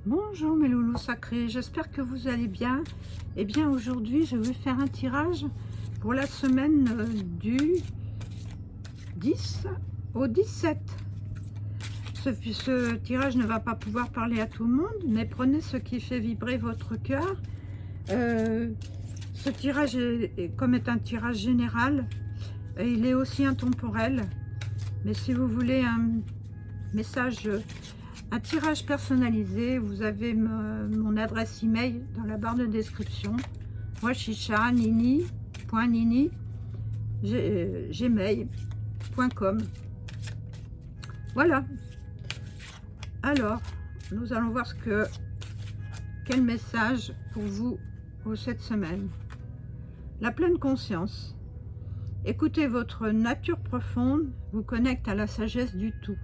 Bonjour mes loulous sacrés, j'espère que vous allez bien. Eh bien aujourd'hui je vais faire un tirage pour la semaine du 10 au 17. Ce tirage ne va pas pouvoir parler à tout le monde, mais prenez ce qui fait vibrer votre cœur. Ce tirage comme est un tirage général, il est aussi intemporel. Mais si vous voulez un message, un tirage personnalisé, vous avez mon adresse email dans la barre de description. Moi, chicha nini.nini gmail.com. Voilà. Alors, nous allons voir quel message pour vous cette semaine. La pleine conscience. Écoutez votre nature profonde, vous connecte à la sagesse du tout.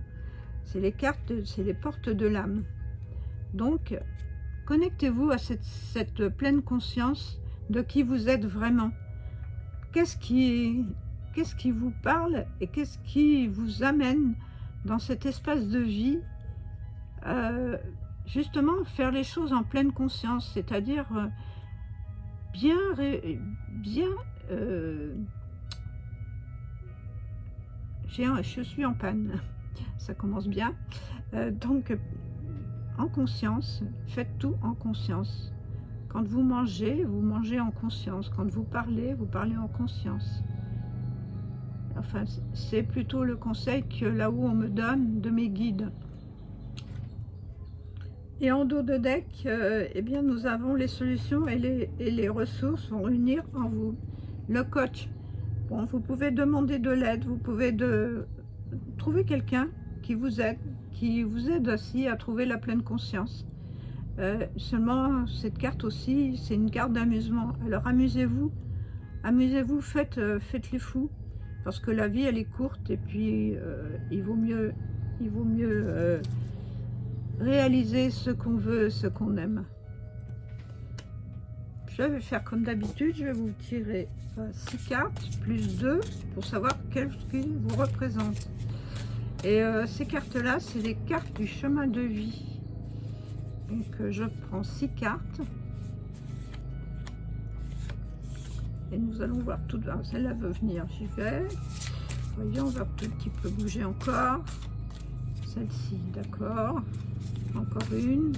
C'est les cartes, c'est les portes de l'âme. Donc, connectez-vous à cette pleine conscience de qui vous êtes vraiment. Qu'est-ce qui vous parle et qu'est-ce qui vous amène dans cet espace de vie, justement faire les choses en pleine conscience, c'est-à-dire je suis en panne, ça commence bien. Donc, en conscience, faites tout en conscience. Quand vous mangez en conscience. Quand vous parlez en conscience. Enfin, c'est plutôt le conseil que là-haut on me donne de mes guides. Et en dos de deck, eh bien, nous avons les solutions et les ressources vont réunir en vous. Le coach. Bon, vous pouvez demander de l'aide, vous pouvez trouver quelqu'un qui vous aide aussi à trouver la pleine conscience. Seulement, cette carte aussi, c'est une carte d'amusement. Alors amusez-vous, faites les fous, parce que la vie elle est courte et puis il vaut mieux réaliser ce qu'on veut, ce qu'on aime. Je vais faire comme d'habitude, je vais vous tirer 6 cartes, plus 2, pour savoir quelles qui vous représentent. Et ces cartes-là, c'est les cartes du chemin de vie. Donc je prends 6 cartes. Et nous allons voir tout. Ah, celle-là veut venir, j'y vais. Voyons, on va un petit peu bouger encore. Celle-ci, d'accord. Encore une.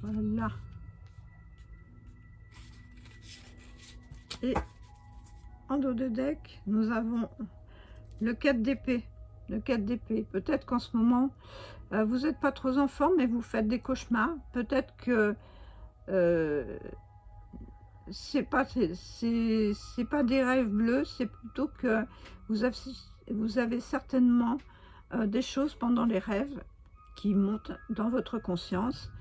Voilà. Et en dos de deck, nous avons le 4 d'épée. Le 4 d'épée. Peut-être qu'en ce moment, vous n'êtes pas trop en forme, mais vous faites des cauchemars. Peut-être que c'est pas des rêves bleus, c'est plutôt que vous avez certainement des choses pendant les rêves qui montent dans votre conscience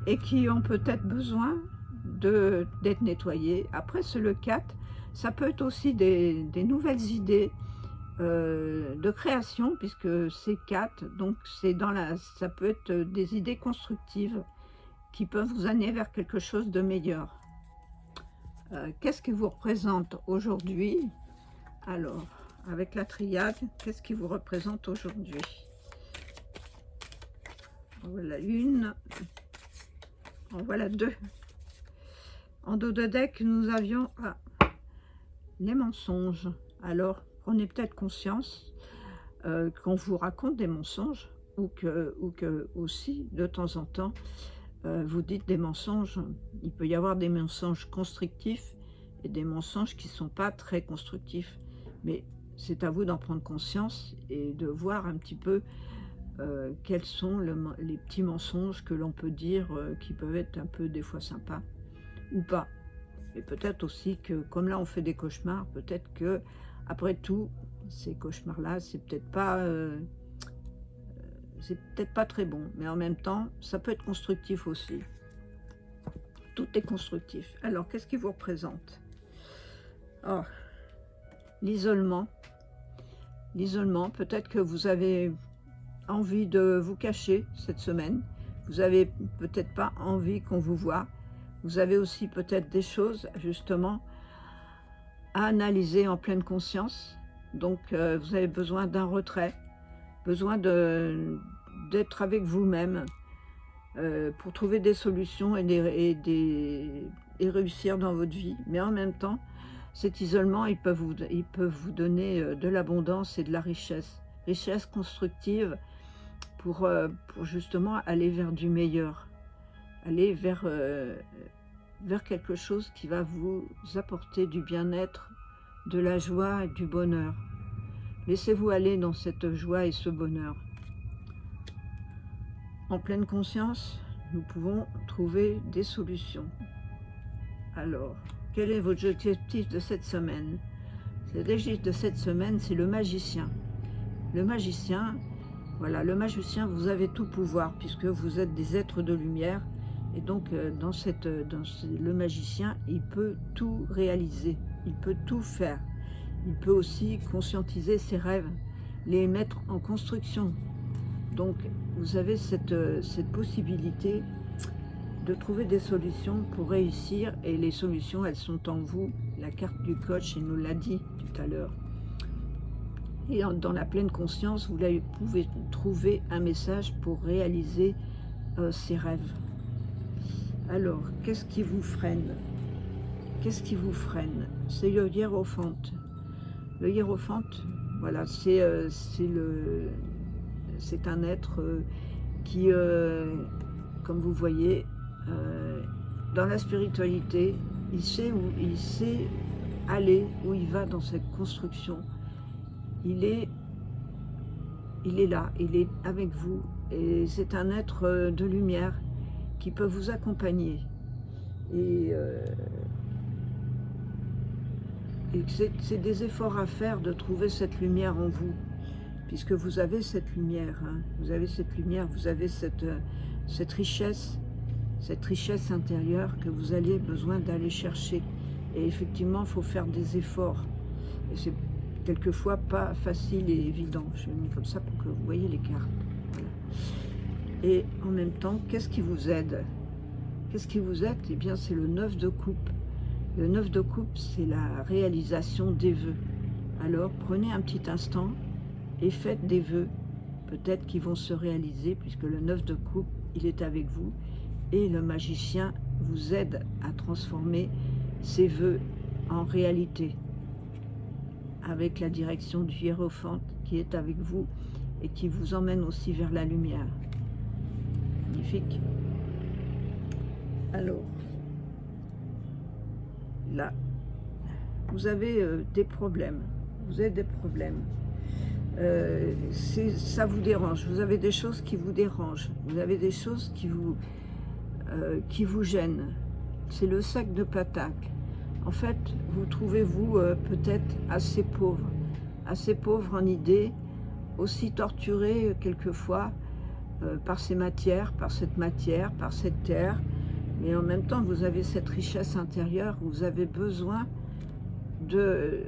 et qui ont peut-être besoin d'être nettoyées. Après, c'est le 4. Ça peut être aussi des nouvelles idées de création, puisque c'est 4, donc ça peut être des idées constructives qui peuvent vous amener vers quelque chose de meilleur. Qu'est-ce qui vous représente aujourd'hui? Alors, avec la triade, qu'est-ce qui vous représente aujourd'hui? Voilà une, en voilà deux. En dos de deck, nous avions les mensonges. Alors, prenez peut-être conscience qu'on vous raconte des mensonges ou que aussi, de temps en temps, vous dites des mensonges. Il peut y avoir des mensonges constructifs et des mensonges qui ne sont pas très constructifs. Mais c'est à vous d'en prendre conscience et de voir un petit peu quels sont les petits mensonges que l'on peut dire qui peuvent être un peu des fois sympas ou pas. Et peut-être aussi que, comme là on fait des cauchemars, peut-être que après tout, ces cauchemars-là, c'est peut-être pas très bon, mais en même temps, ça peut être constructif aussi. Tout est constructif. Alors, qu'est-ce qui vous représente? Oh, l'isolement. L'isolement, peut-être que vous avez envie de vous cacher cette semaine. Vous avez peut-être pas envie qu'on vous voit. Vous avez aussi peut-être des choses, justement, à analyser en pleine conscience. Donc, vous avez besoin d'un retrait, besoin d'être avec vous-même, pour trouver des solutions et réussir dans votre vie. Mais en même temps, cet isolement, il peut vous donner de l'abondance et de la richesse constructive pour justement aller vers du meilleur, aller vers quelque chose qui va vous apporter du bien-être, de la joie et du bonheur. Laissez-vous aller dans cette joie et ce bonheur. En pleine conscience, nous pouvons trouver des solutions. Alors, quel est votre objectif de cette semaine? L'objectif de cette semaine, c'est le magicien. Le magicien, voilà, le magicien, vous avez tout pouvoir, puisque vous êtes des êtres de lumière. Et donc, le magicien, il peut tout réaliser, il peut tout faire. Il peut aussi conscientiser ses rêves, les mettre en construction. Donc, vous avez cette possibilité de trouver des solutions pour réussir. Et les solutions, elles sont en vous. La carte du coach, il nous l'a dit tout à l'heure. Et dans la pleine conscience, vous pouvez trouver un message pour réaliser ses rêves. Alors, qu'est-ce qui vous freine? Qu'est-ce qui vous freine? C'est le hiérophante. Le hiérophante, voilà, c'est un être qui, comme vous voyez, dans la spiritualité, il sait aller, où il va dans cette construction. Il est là, il est avec vous, et c'est un être de lumière qui peut vous accompagner. Et c'est des efforts à faire de trouver cette lumière en vous, puisque vous avez cette lumière, hein, vous avez cette lumière, vous avez cette richesse intérieure que vous avez besoin d'aller chercher. Et effectivement, il faut faire des efforts. Et c'est quelquefois pas facile et évident. Je l'ai mis comme ça pour que vous voyez les cartes. Voilà. Et en même temps, qu'est-ce qui vous aide? Qu'est-ce qui vous aide? Eh bien, c'est le 9 de coupe. Le 9 de coupe, c'est la réalisation des vœux. Alors, prenez un petit instant et faites des vœux, peut-être qu'ils vont se réaliser, puisque le 9 de coupe, il est avec vous. Et le magicien vous aide à transformer ces vœux en réalité, avec la direction du hiérophante qui est avec vous et qui vous emmène aussi vers la lumière. Magnifique. Alors, là, vous avez des problèmes. Vous avez des problèmes. Ça vous dérange. Vous avez des choses qui vous dérangent. Vous avez des choses qui vous gênent. C'est le sac de patacle. En fait, vous trouvez-vous peut-être assez pauvre en idées, aussi torturé quelquefois par ces matières, par cette terre, mais en même temps, vous avez cette richesse intérieure, vous avez besoin de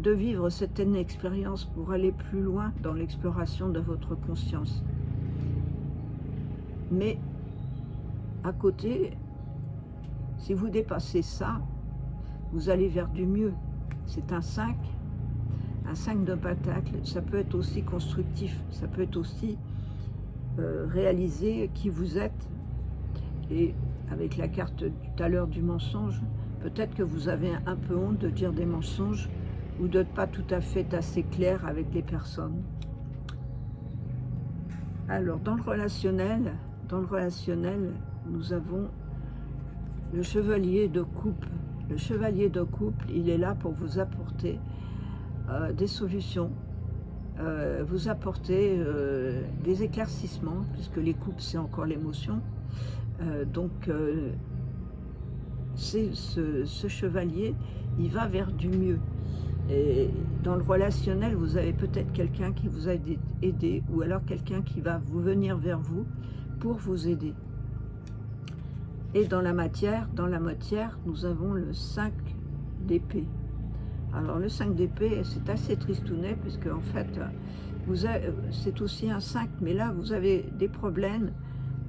vivre certaines expériences pour aller plus loin dans l'exploration de votre conscience. Mais à côté, si vous dépassez ça, vous allez vers du mieux. C'est un 5 de pentacle. Ça peut être aussi constructif, ça peut être aussi réaliser qui vous êtes. Et avec la carte tout à l'heure du mensonge, peut-être que vous avez un peu honte de dire des mensonges ou d'être pas tout à fait assez clair avec les personnes. Alors, dans le relationnel, nous avons le chevalier de coupe. Le chevalier de couple, il est là pour vous apporter des solutions, vous apporter des éclaircissements, puisque les couples, c'est encore l'émotion. Ce chevalier, il va vers du mieux. Et dans le relationnel, vous avez peut-être quelqu'un qui vous a aidé, ou alors quelqu'un qui va venir vers vous pour vous aider. Et dans la matière, nous avons le 5 d'épée. Alors le 5 d'épée, c'est assez tristounet, puisque en fait, c'est aussi un 5, mais là, vous avez des problèmes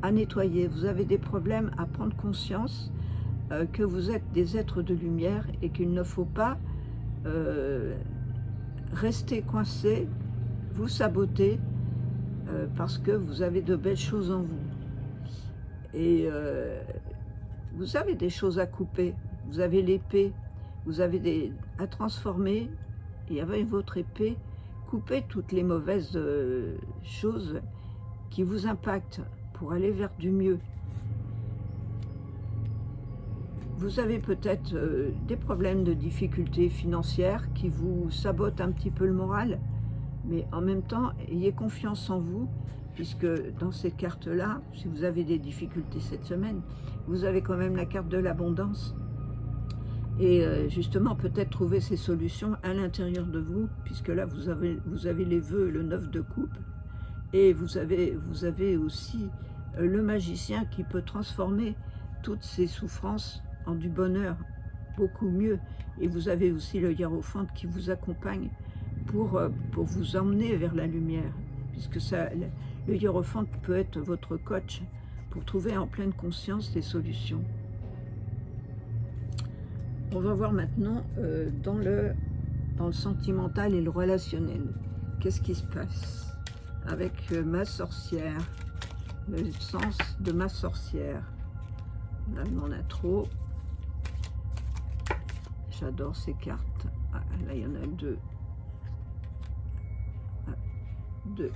à nettoyer, vous avez des problèmes à prendre conscience que vous êtes des êtres de lumière et qu'il ne faut pas rester coincé, vous saboter, parce que vous avez de belles choses en vous. Et vous avez des choses à couper, vous avez l'épée, vous avez à transformer, et avec votre épée, coupez toutes les mauvaises choses qui vous impactent pour aller vers du mieux. Vous avez peut-être des problèmes de difficultés financières qui vous sabotent un petit peu le moral, mais en même temps, ayez confiance en vous, puisque dans cette carte-là, si vous avez des difficultés cette semaine, vous avez quand même la carte de l'abondance. Et justement, peut-être trouver ces solutions à l'intérieur de vous, puisque là, vous avez les vœux, le 9 de coupe, et vous avez aussi le magicien qui peut transformer toutes ces souffrances en du bonheur, beaucoup mieux. Et vous avez aussi le hiérophante qui vous accompagne pour vous emmener vers la lumière, puisque le hiérophante peut être votre coach pour trouver en pleine conscience des solutions. On va voir maintenant dans le sentimental et le relationnel. Qu'est-ce qui se passe avec ma sorcière, le sens de ma sorcière. Là, on en a trop. J'adore ces cartes. Ah, là, il y en a deux. Ah, deux.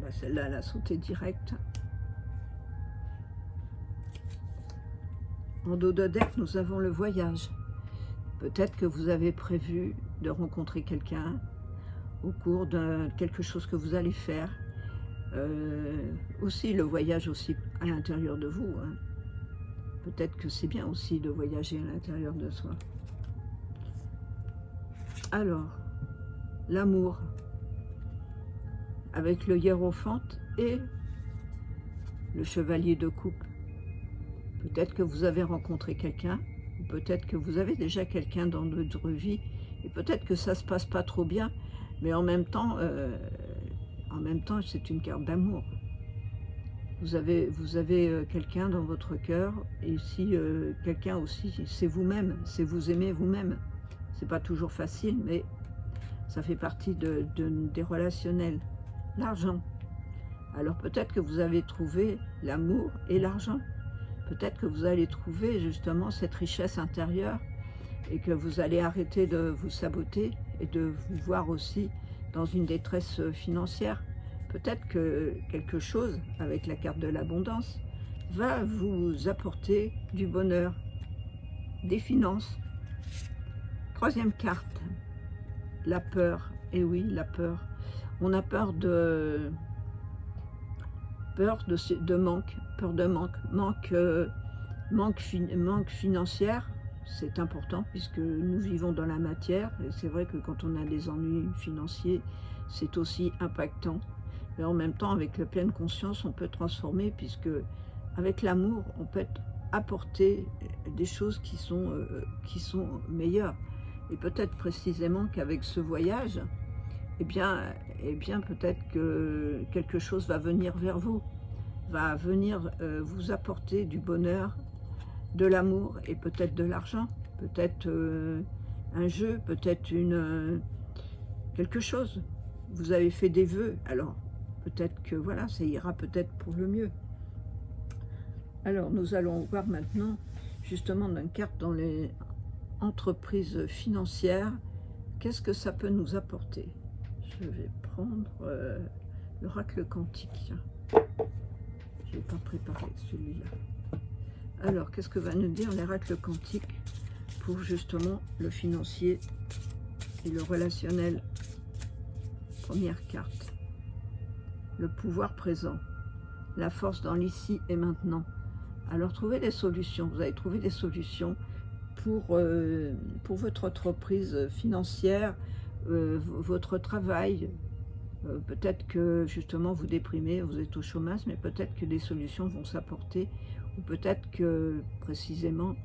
Bah, celle-là, elle a sauté direct. En dos de deck, nous avons le voyage. Peut-être que vous avez prévu de rencontrer quelqu'un au cours de quelque chose que vous allez faire. Aussi, le voyage aussi à l'intérieur de vous. Hein. Peut-être que c'est bien aussi de voyager à l'intérieur de soi. Alors, l'amour avec le hiérophante et le chevalier de coupe. Peut-être que vous avez rencontré quelqu'un, ou peut-être que vous avez déjà quelqu'un dans votre vie, et peut-être que ça se passe pas trop bien, mais en même temps, c'est une carte d'amour. Vous avez quelqu'un dans votre cœur, et si quelqu'un aussi, c'est vous-même, c'est vous aimer vous-même. C'est pas toujours facile, mais ça fait partie des relationnels. L'argent. Alors peut-être que vous avez trouvé l'amour et l'argent. Peut-être que vous allez trouver justement cette richesse intérieure et que vous allez arrêter de vous saboter et de vous voir aussi dans une détresse financière. Peut-être que quelque chose, avec la carte de l'abondance, va vous apporter du bonheur, des finances. Troisième carte, la peur. Et oui, la peur. On a peur de manque financière. C'est important puisque nous vivons dans la matière. Et c'est vrai que quand on a des ennuis financiers, c'est aussi impactant. Mais en même temps, avec la pleine conscience, on peut transformer, puisque avec l'amour, on peut apporter des choses qui sont meilleures. Et peut-être précisément qu'avec ce voyage, eh bien peut-être que quelque chose va venir vers vous, va venir vous apporter du bonheur, de l'amour et peut-être de l'argent, peut-être un jeu, peut-être quelque chose. Vous avez fait des vœux, alors peut-être que voilà, ça ira peut-être pour le mieux. Alors nous allons voir maintenant justement une carte dans les entreprises financières. Qu'est-ce que ça peut nous apporter? Je vais prendre l'oracle quantique. Je n'ai pas préparé celui-là. Alors, qu'est-ce que va nous dire l'oracle quantique pour justement le financier et le relationnel? Première carte. Le pouvoir présent. La force dans l'ici et maintenant. Alors, trouvez des solutions. Vous allez trouver des solutions pour votre entreprise financière, votre travail. Peut-être que justement vous déprimez, vous êtes au chômage, mais peut-être que des solutions vont s'apporter, ou peut-être que précisément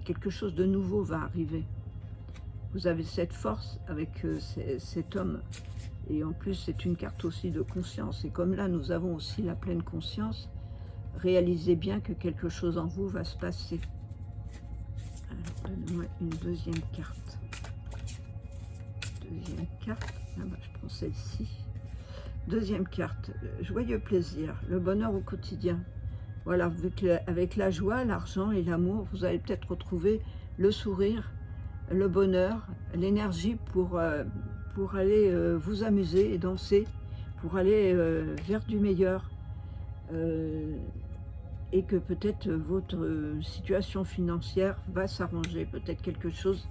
quelque chose de nouveau va arriver. Vous avez cette force avec cet homme, et en plus c'est une carte aussi de conscience, et comme là nous avons aussi la pleine conscience, réalisez bien que quelque chose en vous va se passer. Alors donnez-moi une deuxième carte. Deuxième carte. Ah bah, je prends celle-ci. Deuxième carte, joyeux plaisir, le bonheur au quotidien. Voilà, avec la joie, l'argent et l'amour, vous allez peut-être retrouver le sourire, le bonheur, l'énergie pour aller vous amuser et danser, pour aller vers du meilleur. Et que peut-être votre situation financière va s'arranger, peut-être quelque chose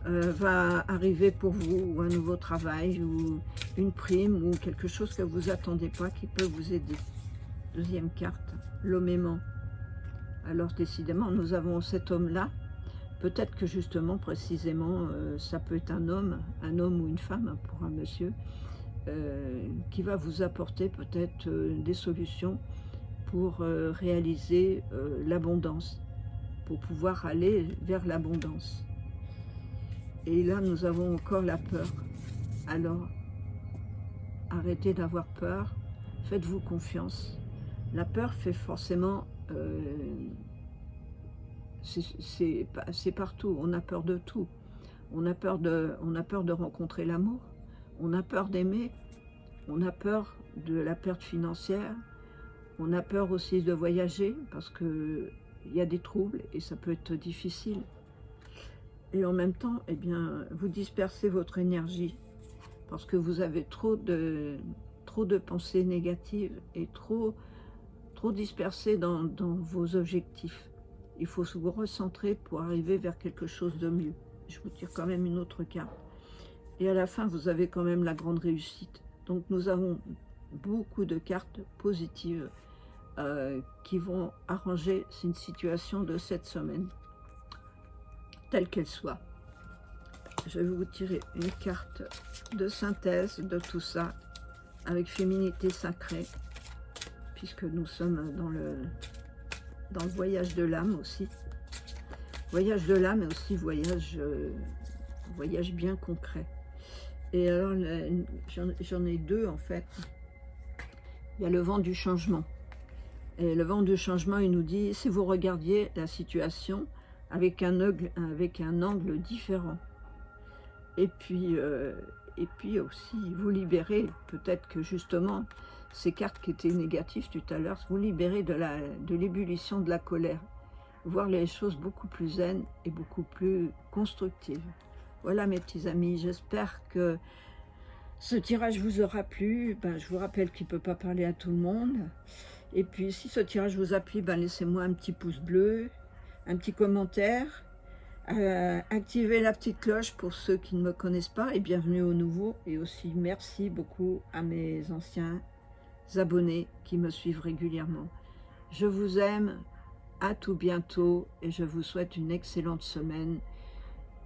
va arriver pour vous, ou un nouveau travail, ou une prime, ou quelque chose que vous attendez pas qui peut vous aider. Deuxième carte, l'homme aimant. Alors décidément, nous avons cet homme-là. Peut-être que justement, précisément, ça peut être un homme ou une femme pour un monsieur, qui va vous apporter peut-être des solutions pour réaliser l'abondance, pour pouvoir aller vers l'abondance. Et là, nous avons encore la peur. Alors, arrêtez d'avoir peur, faites-vous confiance. La peur fait forcément... c'est partout, on a peur de tout. On a peur de rencontrer l'amour, on a peur d'aimer, on a peur de la perte financière, on a peur aussi de voyager parce qu'il y a des troubles et ça peut être difficile. Et en même temps, eh bien, vous dispersez votre énergie parce que vous avez trop de pensées négatives et trop dispersé dans vos objectifs. Il faut vous recentrer pour arriver vers quelque chose de mieux. Je vous tire quand même une autre carte. Et à la fin, vous avez quand même la grande réussite. Donc nous avons beaucoup de cartes positives qui vont arranger une situation de cette semaine, telle qu'elle soit. Je vais vous tirer une carte de synthèse de tout ça, avec féminité sacrée, puisque nous sommes dans le voyage de l'âme aussi. Voyage de l'âme et aussi voyage bien concret. Et alors, j'en ai deux en fait. Il y a le vent du changement. Et le vent du changement, il nous dit, si vous regardiez la situation avec un angle différent, et puis aussi vous libérez, peut-être que justement, ces cartes qui étaient négatives tout à l'heure, vous libérez de l'ébullition de la colère, voir les choses beaucoup plus zen et beaucoup plus constructives. Voilà mes petits amis, j'espère que ce tirage vous aura plu. Je vous rappelle qu'il ne peut pas parler à tout le monde. Et puis si ce tirage vous a plu, laissez-moi un petit pouce bleu, un petit commentaire, activez la petite cloche pour ceux qui ne me connaissent pas et bienvenue aux nouveaux. Et aussi merci beaucoup à mes anciens abonnés qui me suivent régulièrement. Je vous aime, à tout bientôt et je vous souhaite une excellente semaine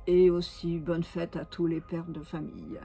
et aussi bonne fête à tous les pères de famille.